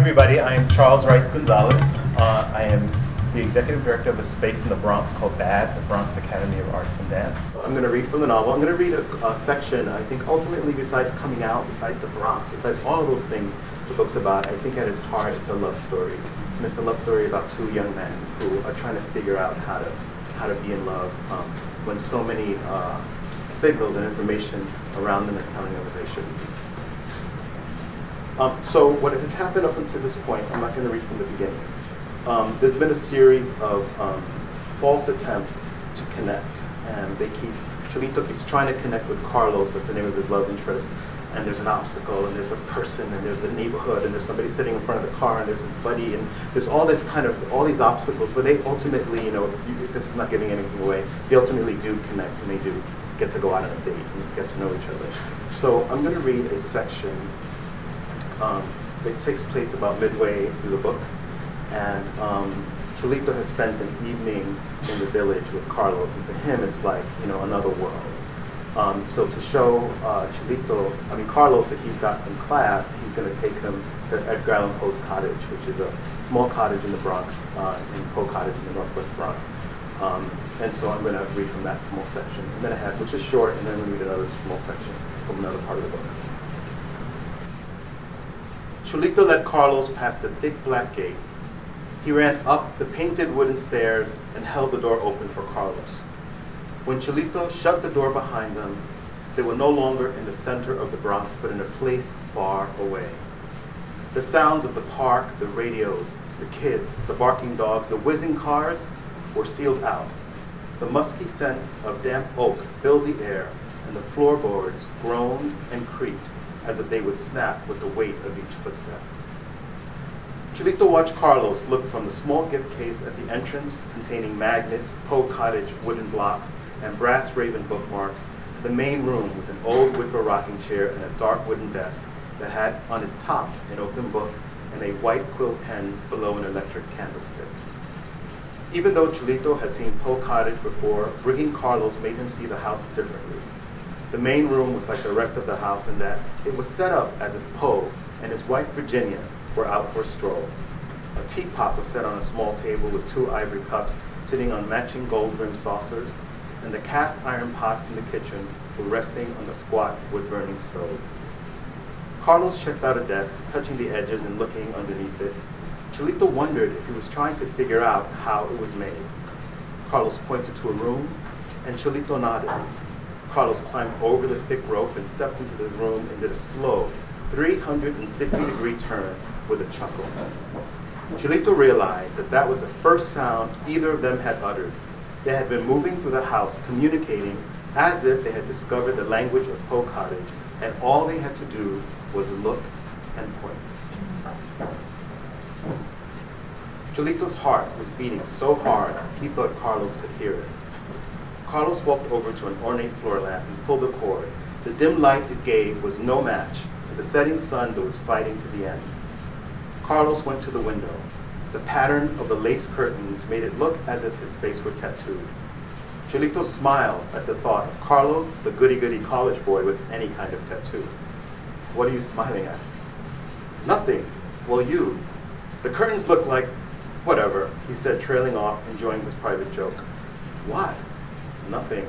everybody. I am Charles Rice-Gonzalez. I am the executive director of a space in the Bronx called BAAD, the Bronx Academy of Arts and Dance. I'm going to read from the novel. I'm going to read a section. I think ultimately, besides coming out, besides the Bronx, besides all of those things the book's about, I think at its heart it's a love story. And it's a love story about two young men who are trying to figure out how to be in love when so many signals and information around them is telling them that they shouldn't be. So what has happened up until this point, I'm not going to read from the beginning. There's been a series of false attempts to connect, and Chulito keeps trying to connect with Carlos, that's the name of his love interest, and there's an obstacle, and there's a person, and there's the neighborhood, and there's somebody sitting in front of the car, and there's his buddy, and there's all these obstacles, but they ultimately, this is not giving anything away, they ultimately do connect, and they do get to go out on a date and get to know each other. So I'm going to read a section that takes place about midway through the book. And Chulito has spent an evening in the village with Carlos, and to him it's like, another world. So to show Carlos that he's got some class, he's going to take him to Edgar Allan Poe's cottage, which is a small cottage in the Bronx, in Poe Cottage in the Northwest Bronx. And so I'm going to read from that small section, and then which is short, and then I'm going to read another small section from another part of the book. Chulito led Carlos past the thick black gate. He ran up the painted wooden stairs and held the door open for Carlos. When Chulito shut the door behind them, they were no longer in the center of the Bronx, but in a place far away. The sounds of the park, the radios, the kids, the barking dogs, the whizzing cars were sealed out. The musky scent of damp oak filled the air, and the floorboards groaned and creaked as if they would snap with the weight of each footstep. Chulito watched Carlos look from the small gift case at the entrance containing magnets, Poe Cottage wooden blocks, and brass raven bookmarks to the main room with an old wicker rocking chair and a dark wooden desk that had on its top an open book and a white quill pen below an electric candlestick. Even though Chulito had seen Poe Cottage before, bringing Carlos made him see the house differently. The main room was like the rest of the house in that it was set up as if Poe and his wife Virginia were out for a stroll. A teapot was set on a small table with two ivory cups sitting on matching gold-rimmed saucers, and the cast iron pots in the kitchen were resting on the squat wood-burning stove. Carlos checked out a desk, touching the edges and looking underneath it. Chulito wondered if he was trying to figure out how it was made. Carlos pointed to a room, and Chulito nodded. Carlos climbed over the thick rope and stepped into the room and did a slow 360-degree turn with a chuckle. Chulito realized that that was the first sound either of them had uttered. They had been moving through the house, communicating as if they had discovered the language of Poe Cottage, and all they had to do was look and point. Chulito's heart was beating so hard he thought Carlos could hear it. Carlos walked over to an ornate floor lamp and pulled the cord. The dim light it gave was no match to the setting sun that was fighting to the end. Carlos went to the window. The pattern of the lace curtains made it look as if his face were tattooed. Chulito smiled at the thought of Carlos, the goody-goody college boy with any kind of tattoo. What are you smiling at? Nothing. Well, you. The curtains look like whatever, he said, trailing off, enjoying his private joke. What? Nothing.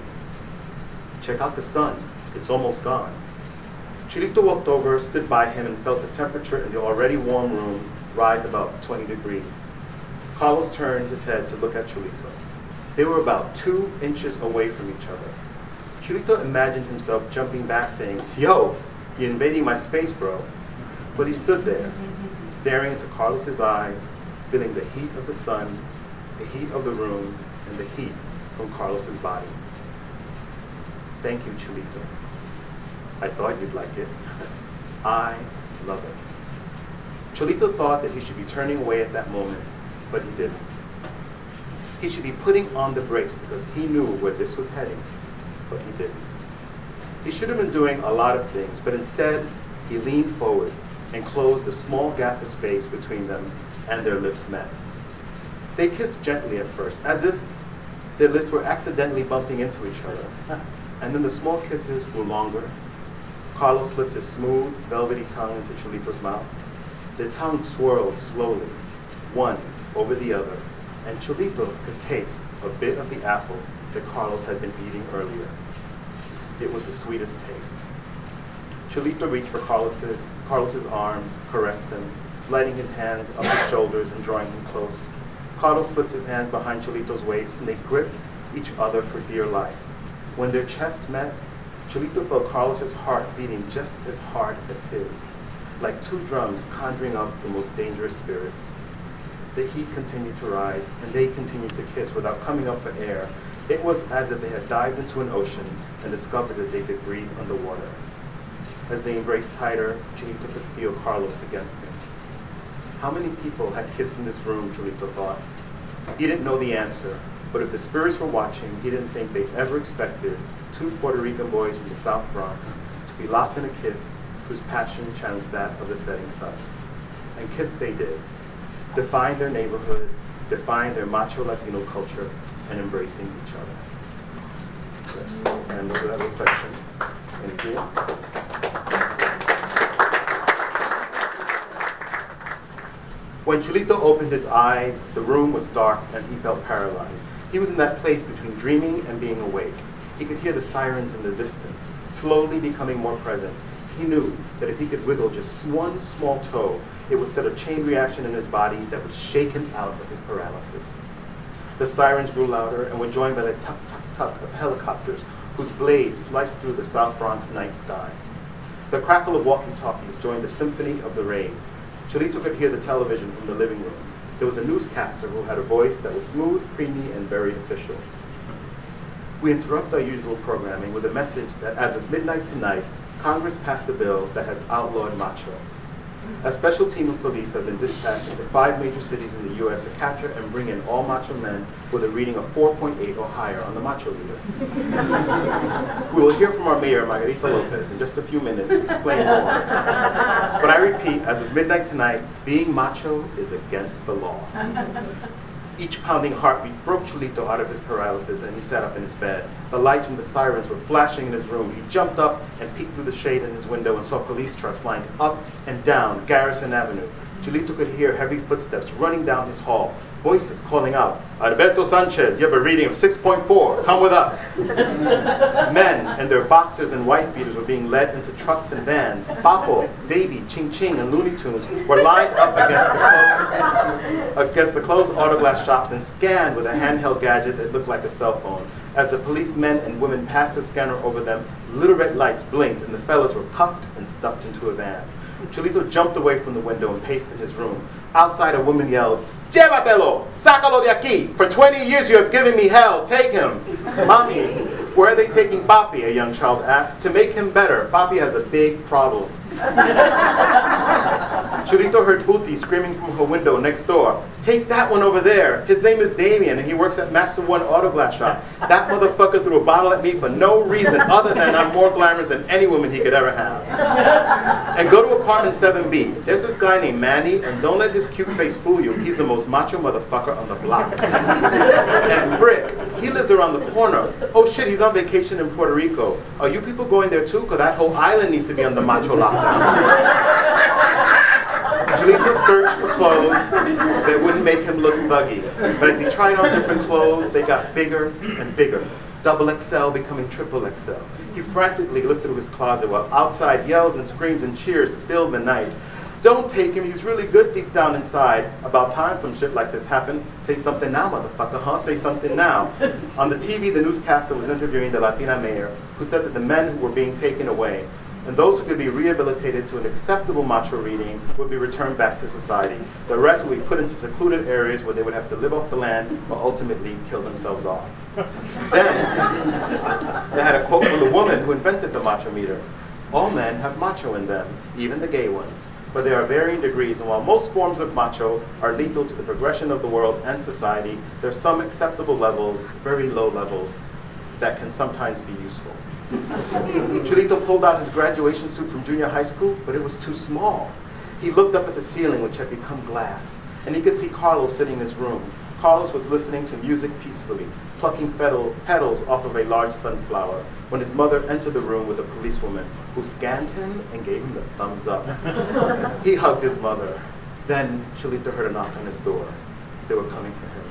Check out the sun. It's almost gone. Chulito walked over, stood by him, and felt the temperature in the already warm room rise about 20 degrees. Carlos turned his head to look at Chulito. They were about 2 inches away from each other. Chulito imagined himself jumping back, saying, "Yo, you're invading my space, bro." But he stood there, staring into Carlos's eyes, feeling the heat of the sun, the heat of the room, and the heat from Carlos's body. Thank you, Chulito. I thought you'd like it. I love it. Chulito thought that he should be turning away at that moment, but he didn't. He should be putting on the brakes because he knew where this was heading, but he didn't. He should have been doing a lot of things, but instead, he leaned forward and closed a small gap of space between them, and their lips met. They kissed gently at first, as if their lips were accidentally bumping into each other. And then the small kisses grew longer. Carlos slipped his smooth, velvety tongue into Chulito's mouth. Their tongues swirled slowly, one over the other, and Chulito could taste a bit of the apple that Carlos had been eating earlier. It was the sweetest taste. Chulito reached for Carlos's arms, caressed them, sliding his hands up his shoulders and drawing him close. Carlos slipped his hands behind Chulito's waist, and they gripped each other for dear life. When their chests met, Chulito felt Carlos's heart beating just as hard as his, like two drums conjuring up the most dangerous spirits. The heat continued to rise, and they continued to kiss without coming up for air. It was as if they had dived into an ocean and discovered that they could breathe underwater. As they embraced tighter, Chulito could feel Carlos against him. How many people had kissed in this room, Chulito thought. He didn't know the answer, but if the spirits were watching, he didn't think they'd ever expected two Puerto Rican boys from the South Bronx to be locked in a kiss whose passion challenged that of the setting sun. And kiss they did, defying their neighborhood, defying their macho Latino culture, and embracing each other. Let's hand over that little section. Thank you. When Chulito opened his eyes, the room was dark and he felt paralyzed. He was in that place between dreaming and being awake. He could hear the sirens in the distance, slowly becoming more present. He knew that if he could wiggle just one small toe, it would set a chain reaction in his body that would shake him out of his paralysis. The sirens grew louder and were joined by the tuck-tuck-tuck of helicopters whose blades sliced through the South Bronx night sky. The crackle of walkie-talkies joined the symphony of the rain. Chulito could hear the television from the living room. There was a newscaster who had a voice that was smooth, creamy, and very official. We interrupt our usual programming with a message that as of midnight tonight, Congress passed a bill that has outlawed macho. A special team of police have been dispatched into 5 major cities in the U.S. to capture and bring in all macho men with a reading of 4.8 or higher on the macho meter. We will hear from our mayor, Margarita Lopez, in just a few minutes to explain more. But I repeat, as of midnight tonight, being macho is against the law. Each pounding heartbeat broke Chulito out of his paralysis, and he sat up in his bed. The lights from the sirens were flashing in his room. He jumped up and peeked through the shade in his window and saw police trucks lined up and down Garrison Avenue. Chulito could hear heavy footsteps running down his hall, voices calling out, "Alberto Sanchez, you have a reading of 6.4, come with us." Men and their boxers and wife beaters were being led into trucks and vans. Papo, Davy, Ching Ching, and Looney Tunes were lined up against the closed auto glass shops and scanned with a handheld gadget that looked like a cell phone. As the policemen and women passed the scanner over them, little red lights blinked and the fellas were cuffed and stuffed into a van. Chulito jumped away from the window and paced in his room. Outside, a woman yelled, "Llévatelo! Sácalo de aquí! For 20 years you have given me hell! Take him!" "Mommy, where are they taking Papi?" a young child asked. "To make him better. Papi has a big problem." Chulito heard Puti screaming from her window next door, "Take that one over there. His name is Damien and he works at Master One Auto Glass Shop. That motherfucker threw a bottle at me for no reason other than I'm more glamorous than any woman he could ever have." "And go to apartment 7B. There's this guy named Manny, and don't let his cute face fool you. He's the most macho motherfucker on the block." "And Brick, he lives around the corner. Oh shit, he's on vacation in Puerto Rico. Are you people going there too? Because that whole island needs to be under macho lockdown." Chulito searched for clothes that wouldn't make him look thuggy. But as he tried on different clothes, they got bigger and bigger. Double XL becoming triple XL. He frantically looked through his closet while outside yells and screams and cheers filled the night. "Don't take him, he's really good deep down inside. About time some shit like this happened. Say something now, motherfucker, huh? Say something now." On the TV, the newscaster was interviewing the Latina mayor, who said that the men who were being taken away and those who could be rehabilitated to an acceptable macho reading would be returned back to society. The rest would be put into secluded areas where they would have to live off the land or ultimately kill themselves off. Then, they had a quote from the woman who invented the macho meter. "All men have macho in them, even the gay ones. But there are varying degrees, and while most forms of macho are lethal to the progression of the world and society, there are some acceptable levels, very low levels, that can sometimes be useful." Chulito pulled out his graduation suit from junior high school, but it was too small. He looked up at the ceiling, which had become glass, and he could see Carlos sitting in his room. Carlos was listening to music peacefully, plucking petals off of a large sunflower, when his mother entered the room with a policewoman who scanned him and gave him the thumbs up. He hugged his mother. Then Chulito heard a knock on his door. They were coming for him.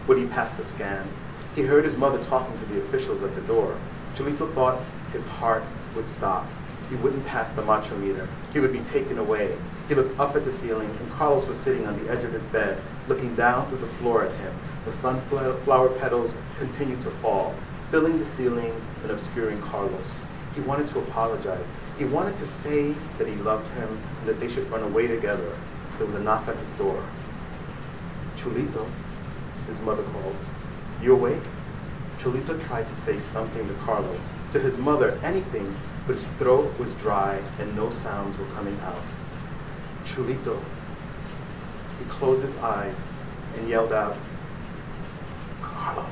Would he pass the scan? He heard his mother talking to the officials at the door. Chulito thought his heart would stop. He wouldn't pass the machometer. He would be taken away. He looked up at the ceiling, and Carlos was sitting on the edge of his bed, looking down through the floor at him. The sunflower petals continued to fall, filling the ceiling and obscuring Carlos. He wanted to apologize. He wanted to say that he loved him and that they should run away together. There was a knock on his door. Chulito, his mother called. You awake? Chulito tried to say something to Carlos, to his mother, anything, but his throat was dry and no sounds were coming out. Chulito. He closed his eyes and yelled out, Carlos,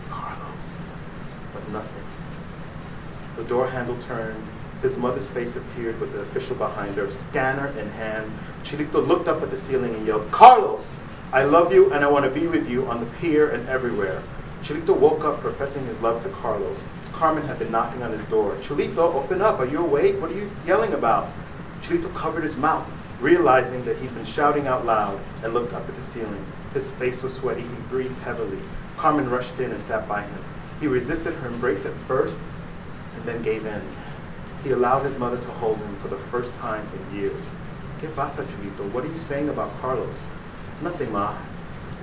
Carlos, but nothing. The door handle turned. His mother's face appeared with the official behind her, scanner in hand. Chulito looked up at the ceiling and yelled, Carlos, I love you and I want to be with you on the pier and everywhere. Chulito woke up professing his love to Carlos. Carmen had been knocking on his door. Chulito, open up, are you awake? What are you yelling about? Chulito covered his mouth, realizing that he'd been shouting out loud, and looked up at the ceiling. His face was sweaty, he breathed heavily. Carmen rushed in and sat by him. He resisted her embrace at first, and then gave in. He allowed his mother to hold him for the first time in years. ¿Qué pasa, Chulito? What are you saying about Carlos? Nothing, Ma.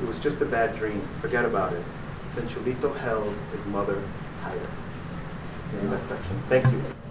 It was just a bad dream. Forget about it. Then Chulito held his mother tighter. That's the end of that section. Thank you.